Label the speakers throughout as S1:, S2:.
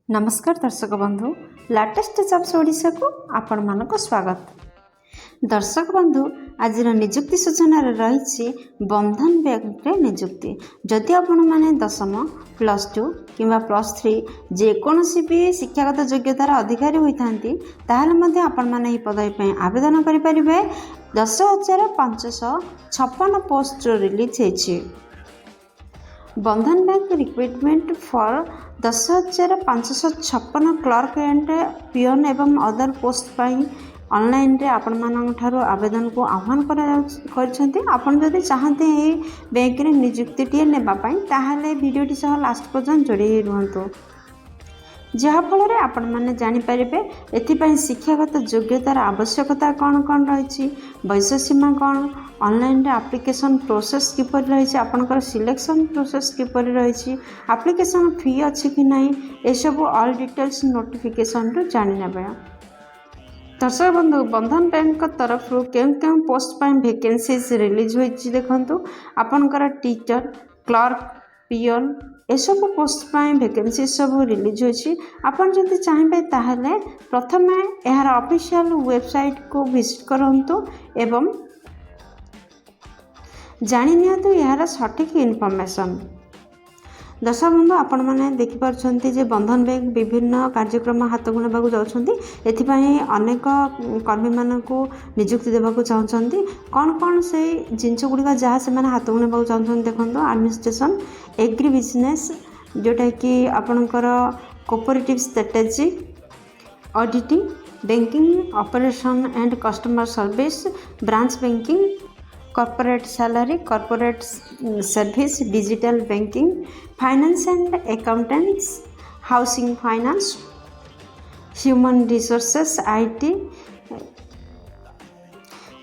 S1: नमस्कार दर्शक बंधु लाटेस्ट जॉब्स ओडिशा को आपण मानक स्वागत। दर्शक बंधु आज निजुक्ति सूचना रही बंधन बैंक रे निजुक्ति। जदि आपण माने दशम +2 किंवा +3 जेकोसी भी शिक्षागत योग्यतार अधिकारी होइथांती ताहले मध्ये आपण माने ई पदवी पे आवेदन करि परिबे। 10,556 पोस्ट रिलीज होइछि। Bandhan bank recruitment for 10,556 clerk and peon एवं अदर पोस्ट पाई ऑनलाइन रे आपण मानन ठारो आवेदन को आह्वान करछन्ती। आपण जदि चाहते ए बैंक रे नियुक्ति टिए नेबा पाई ताहाले वीडियोटी सह लास्ट पर्यंत जोड़ी रहंतु, जहा फल आपण माने जानि परिबे एथिपाई शिक्षागत योग्यतार आवश्यकता कौन कौन रही, बयस सीमा कौन, ऑनलाइन रे एप्लिकेशन प्रोसेस किपर रही, आपनकर सिलेक्शन प्रोसेस किपर रही, एप्लिकेशन फी अच्छी कि नहीं, ए सब ऑल डिटेल्स नोटिफिकेशन रु जानि नेबे। दर्शक बंधु बंधन बैंक तरफ कें पोस्ट पाई वैकेंसीज रिलीज होइछि देखंतु। आपनकर टीचर, क्लर्क, पियन ए सब पोस्ट पाई वैकेंसी सब रिलीज होइछि। आपन जदि चाहेबे ताहले प्रथमे एहार ऑफिशियल वेबसाइट को विजिट करंतु एवं जानि नियंतु एहार सटीक इनफॉरमेशन। दर्शक बंधु आपण मैंने देखिपार्छन्ति जे बंधन बैंक विभिन्न कार्यक्रम हाथ गुणा जाउछन्ति। एथिपाई अनेक कर्मी मानकु नियुक्ति देबाकू चाहछन्ति। कौन कौन से जिनस गुड़िका जहाँ से हाथ गुणा चाहछन्ति देखो, एडमिनिस्ट्रेशन, एग्री बिजनेस जोटा कि आपणकर cooperative strategy, auditing, banking operation and customer service, branch banking, corporate salary, corporate service, digital banking, finance and accountants, housing finance, human resources, IT,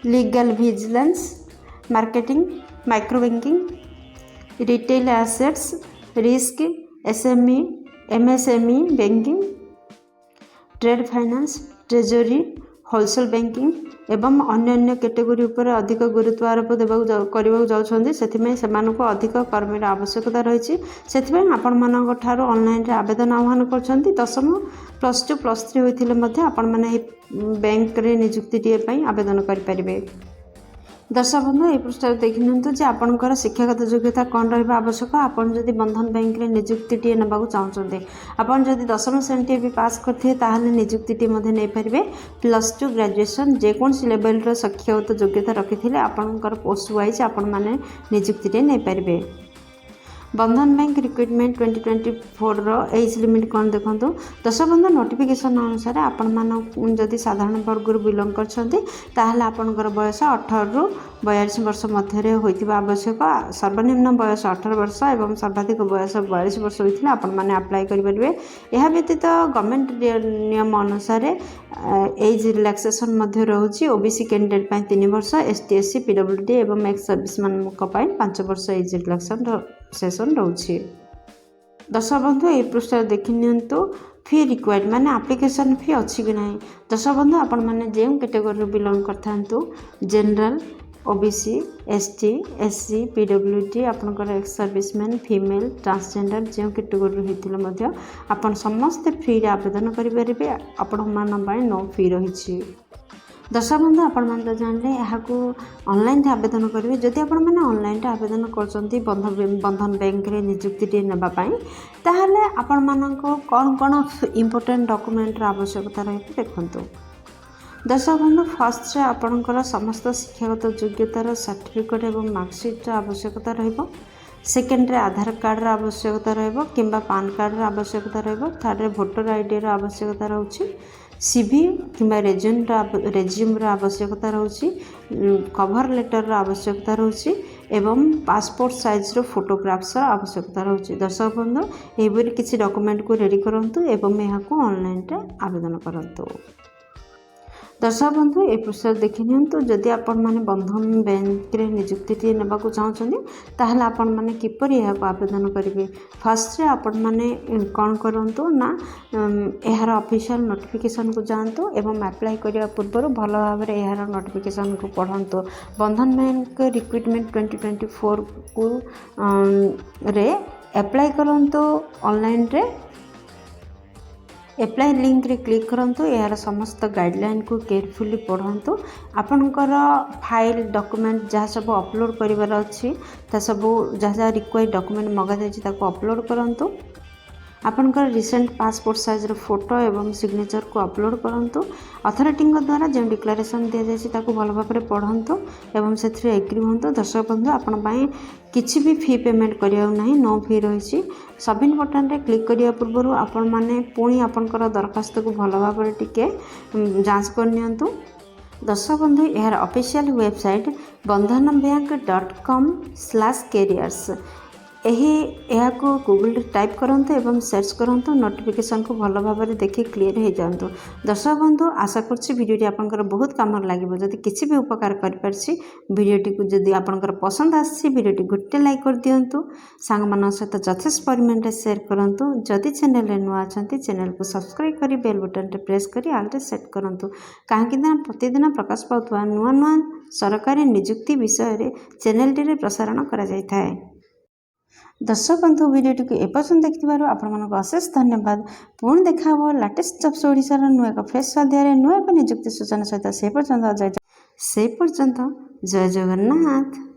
S1: legal vigilance, marketing, micro banking, retail assets, risk, SME, MSME banking, trade finance, treasury, wholesale banking एवं अन्य category उपर अधिक गुरुत्व आरोप देवाक जाउछन्ति। सेथिमे सेमानको अधिक कर्मीर आवश्यकता रही। सेथिमे आपण मानक ठारो ऑनलाइन रे आवेदन आह्वान करछन्ति। 10म +2 +3 होइथिले मध्ये आपण माने बैंक रे नियुक्ति टिए पई आवेदन करि परिबे। दर्शक बंधु ये पृष्ठ देखि नियंतु जे आपनकर शिक्षागत योग्यता कौन रहिबा आवश्यक। आपण जदि बंधन बैंक रे नियुक्ति टिए नबाकू चाहछन्ते, आपण जदि 10म श्रेणी भी पास करथिए ताहाले नियुक्ति टिए मध्ये नै परिबे। +2 ग्रेजुएशन जेकोसी लेवल रो शिक्षागत योग्यता रखिथिले आपनकर पोस्ट वाइज आपण माने नियुक्ति टिए नै परिबे। बंधन बैंक रिक्रुटमेंट 2024 रो एज लिमिट कौन देखंतु। दर्शक बंधु नोटिफिकेशन अनुसार आपण मान जदि साधारण वर्ग रु बिलोंग करछन्ती ताहले आपनकर बयस 18 रु 42 वर्ष मध्य होइतिबा आवश्यक। सर्वनिम्न बयस 18 वर्ष एवं सर्वाधिक बयस 42 वर्ष होइथिले आपण माने अप्लाई करि परिबे। एहा व्यतीत गवर्नमेंट नियम अनुसार एज रिलैक्सेशन मध्य रहउछि। ओबीसी कैंडिडेट पय 3 वर्ष, एसटी एससी पीडब्ल्यूडी एवं एक्स सर्विसमैन को पय 5 वर्ष एज रिलैक्सेशन सेशन रहउछि। दर्शक बंधु ए पृष्ठ देखि नियंतु फी रिक्वायर्ड माने एप्लिकेशन फी अछि कि नहीं। दर्शक बंधु आपण माने जे कैटेगरी बिलोंग करथांतु, general, OBC, ST, SC, PWD, आपनकर एक्स सर्विसमैन, फीमेल, ट्रांसजेंडर जे कैटेगरी होइथिले मध्ये आपण समस्त फ्री रे आवेदन करि परिबे। आपण मान पय नो फी रहिछि। दर्शक बंधु आपण मान जानले याकू ऑनलाइन रे आवेदन करेंगे। जदि आपण माने ऑनलाइन रे आवेदन करछन्ती बंधन बैंक रे नियुक्ति टिए नेबा पई ताहले आपण मानको कोन कोन इंपोर्टेंट डॉक्यूमेंट रा आवश्यकता रही देखंतु। दर्शक बंधु फर्स्ट रे आपणकर समस्त शिक्षागत योग्यतार सर्टिफिकेट एवं मार्कशीट आवश्यकता रहिबो। सेकेंड रे आधार कार्ड रा आवश्यकता रहिबो किंबा पान कार्ड रा आवश्यकता रहिबो। थर्ड रे वोटर आईडी रा आवश्यकता रहउछि। सीवी किंबा रेज्यूम रा आवश्यकता रहउछि। कवर लेटर रा आवश्यकता रहउछि एवं पासपोर्ट साइज रो फोटोग्राफ्स रा आवश्यकता रहउछि। दर्शक बंधु एबरी किछि डॉक्यूमेंट को रेडी करंतु एवं एहाकू ऑनलाइन रे आवेदन करंतु। दर्शक बंधु ए पृष्ठ देखि नियंतु जदि आपण माने बंधन बैंक रे नियुक्ति टिए नेबाकू चाहछन्ती ताहले आपण माने किपरि एहाकू आवेदन करिवे। फर्स्ट रे आपण माने कोन करंतु ना एहार ऑफिशियल नोटिफिकेशन को जानतु एवं अप्लाई करिया पूर्व भल भाव रे एहार नोटिफिकेशन को पढंतु। बंधन बैंक रिक्रुटमेंट 2024 को रे अप्लाई करंतु ऑनलाइन रे एप्लाई लिंक रे क्लिक करंतु यार समस्त गाइडलाइन को केयरफुली पढ़ंतु आपनकर फाइल डॉक्यूमेंट जहाँ सब अपलोड करिवार अछि ता सब जहाँ रिक्वायर्ड डॉक्यूमेंट मगा जाय ताको अपलोड करंतु आपनकर रिसेंट पासपोर्ट साइज फोटो एवं सिग्नेचर को अपलोड करंतु अथॉरिटी द्वारा जो डिक्लेरेशन दि जाए ताको भल भाव पढ़ंतु एवं से एग्री हूँ। दर्शक बंधु आपण पाई किसी भी फी पेमेंट करिया नहीं नो फी रही सबमिट बटन रे क्लिक करिया पूर्व आपण माने पुणी आपनकर दरखास्त को भल भाव टिके जांच करनियंतु। दर्शक बंधु यार ऑफिशियल वेबसाइट bandhanbank.com/careers यह गूगल टाइप करंतु एवं सर्च करंतु नोटिफिकेशन को भल भाव देखि क्लियर हो जातु। दर्शक बंधु आशा करछि वीडियोटी आपनकर बहुत काम लागिबो जदि किसी भी उपकार कर परछि वीडियोटी को जदि आपनकर पसंद आछि वीडियोटी गोटे लाइक कर दियंतु सांग मान सहित यथेष्ट परिमाण रे शेयर करंतु जदि चैनल रे नुआ अछंती चैनल को सब्सक्राइब करी बेल बटन रे प्रेस करी ऑल रे सेट करंतु काहेकि प्रतिदिन प्रकाश पाउतवा नुआ नुआ सरकारी नियुक्ति विषय रे चैनल रे प्रसारण करा जाय थाए। दर्शक बंधु वीडियोटी को एपर्यंत देखिबारु आपण मानको अशेष धन्यवाद। पुणी देखा लेटेस्ट जब्स ओडिशा रो नुआ एक फ्रेश अध्याय नुआ एक नियुक्ति सूचना सहित से पर्यंत जय जगन्नाथ।